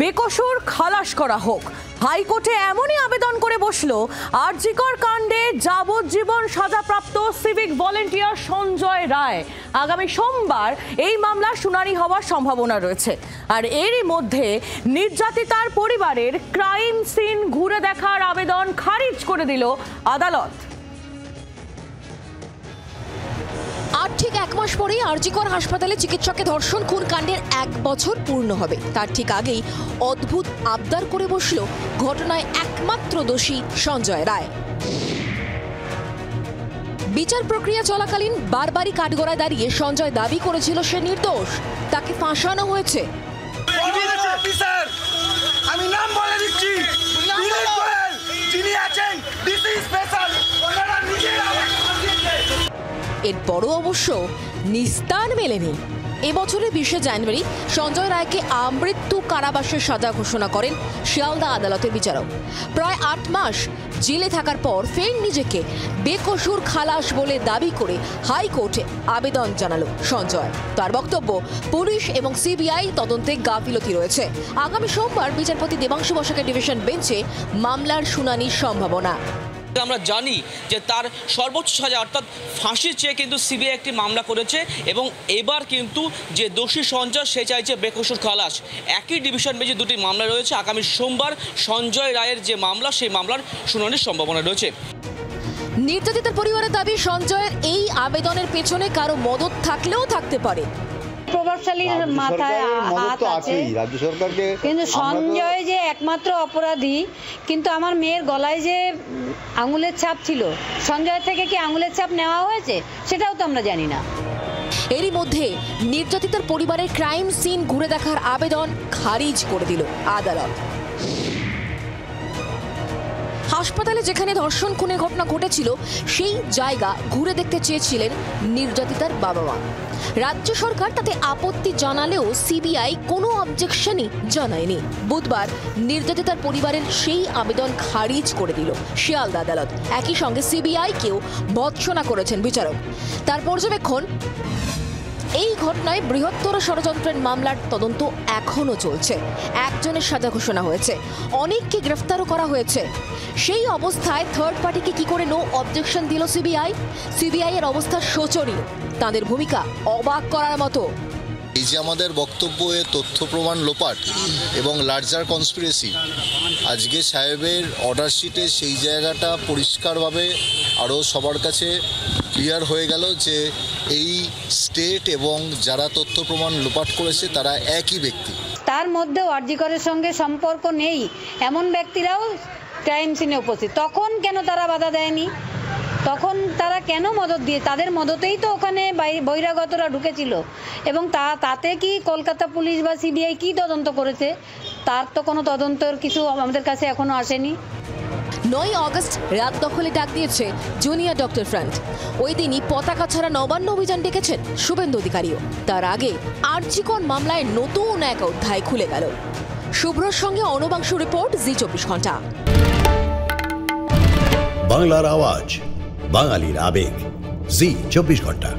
বেকসুর খালাস করা হোক। হাইকোর্টে এমনই আবেদন করে বসলো আরজিকর কাণ্ডে যাবজ্জীবন সাজাপ্রাপ্ত সিভিক ভলেন্টিয়ার সঞ্জয় রায়। আগামী সোমবার এই মামলার শুনানি হওয়ার সম্ভাবনা রয়েছে। আর এরই মধ্যে নির্যাতিতার পরিবারের ক্রাইম সিন ঘুরে দেখার আবেদন খারিজ করে দিল আদালত। আর ঠিক এক মাস পরেই আরজিকর হাসপাতালে চিকিৎসককে ধর্ষণ খুন কাণ্ডের 1 বছর পূর্ণ হবে। তার ঠিক আগেই অদ্ভুত আবদার করে বসল ঘটনায় একমাত্র দোষী সঞ্জয় রায়। বিচার প্রক্রিয়া চলাকালীন বারবারই কাঠগড়ায় দাঁড়িয়ে সঞ্জয় দাবি করেছিল সে নির্দোষ, তাকে ফাঁসানো হয়েছে। আমি নাম বলে দিচ্ছি, এরপরও অবশ্য নিস্তার মেলেনি। এবছরের 20শে জানুয়ারি সঞ্জয় রায়কে আমৃত্যু কারাবাসের সাজা ঘোষণা করেন শিয়ালদা আদালতের বিচারক। প্রায় 8 মাস জেলে থাকার পর ফের নিজেকে বেকসুর খালাস বলে দাবি করে হাইকোর্টে আবেদন জানালো সঞ্জয়। তার বক্তব্য, পুলিশ এবং সিবিআই তদন্তে গাফিলতি রয়েছে। আগামী সোমবার বিচারপতি দেবাংশু বসাকের ডিভিশন বেঞ্চে মামলার শুনানির সম্ভাবনা। আমরা জানি যে তার সর্বোচ্চ সাজা অর্থাৎ ফাঁসি চেয়ে কিন্তু সিবিআই একটি মামলা করেছে এবং এবার কিন্তু যে দোষী সঞ্জয় সে চাইছে বেকসুর খালাস। একই ডিভিশন বেঞ্চে দুটি মামলা রয়েছে। আগামী সোমবার সঞ্জয় রায়ের যে মামলা সেই মামলার শুনানির সম্ভাবনা রয়েছে। নির্যাতিতার পরিবারের দাবি, সঞ্জয়ের এই আবেদনের পেছনে কারো মদত থাকলেও থাকতে পারে। প্রভাবশালীর মাথায় হাত আছে, রাজ্য সরকারকে, কিন্তু সঞ্জয় যে একমাত্র অপরাধী। কিন্তু আমার মেয়ের গলায় যে আঙুলের ছাপ ছিল, সঞ্জয় থেকে কি আঙুলের ছাপ নেওয়া হয়েছে সেটাও তো আমরা জানি না। এরই মধ্যে নির্যাতিতার পরিবারের ক্রাইম সিন ঘুরে দেখার আবেদন খারিজ করে দিল আদালত। হাসপাতালে যেখানে ধর্ষণ খুনের ঘটনা ঘটেছিল সেই জায়গা ঘুরে দেখতে চেয়েছিলেন নির্যাতিতার বাবা মা। রাজ্য সরকার তাতে আপত্তি জানালেও সিবিআই কোনো অবজেকশনই জানায়নি। বুধবার নির্যাতিতার পরিবারের সেই আবেদন খারিজ করে দিল শিয়ালদা আদালত। একই সঙ্গে সিবিআইকেও ভৎসনা করেছেন বিচারক। তার পর্যবেক্ষণ, এই ঘটনায় বৃহত্তর ষড়যন্ত্রের মামলার তদন্ত এখনো চলছে। একজনের সাজা ঘোষণা হয়েছে, অনেককে গ্রেফতারও করা হয়েছে। সেই অবস্থায় থার্ড পার্টিকে কি করে নো অবজেকশন দিল সিবিআই? সিবিআই এর অবস্থা শোচনীয়, তাদের ভূমিকা অবাক করার মতো। এই যে আমাদের বক্তব্য, তথ্য প্রমাণ লোপাট এবং লার্জার কনস্পিরেসি, আজকে সাহেবের অর্ডার শিটে সেই জায়গাটা পরিষ্কারভাবে আরও সবার কাছে ক্লিয়ার হয়ে গেল যে এই স্টেট এবং যারা তথ্য প্রমাণ লোপাট করেছে তারা একই ব্যক্তি। তার মধ্যেও আরজিকরের সঙ্গে সম্পর্ক নেই এমন ব্যক্তিরাও ক্রাইম সিনে উপস্থিত। তখন কেন তারা বাধা দেয়নি? তখন তারা কেন মদত দিয়ে? তাদের মদতেই তো ওখানে বহিরাগতরা ঢুকেছিল। এবং তাতে কি কলকাতা পুলিশ বা সিবিআই কি তদন্ত করেছে? তার তো কোনো তদন্তের কিছু আমাদের কাছে এখনো আসেনি। 9 আগস্ট রাত দখলে ডাক দিয়েছে জুনিয়র ডক্টর ফ্রন্ট। ওই দিনই পতাকা ছাড়া নবান্ন অভিযান ডেকেছেন শুভেন্দু অধিকারীও। তার আগে আরজিকর মামলায় নতুন এক অধ্যায় খুলে গেল। শুভ্রর সঙ্গে অনুবাংশু রিপোর্ট, জি 24 ঘন্টা। বাংলার আওয়াজ, বাঙালির আবেগ, জি 24 ঘন্টা।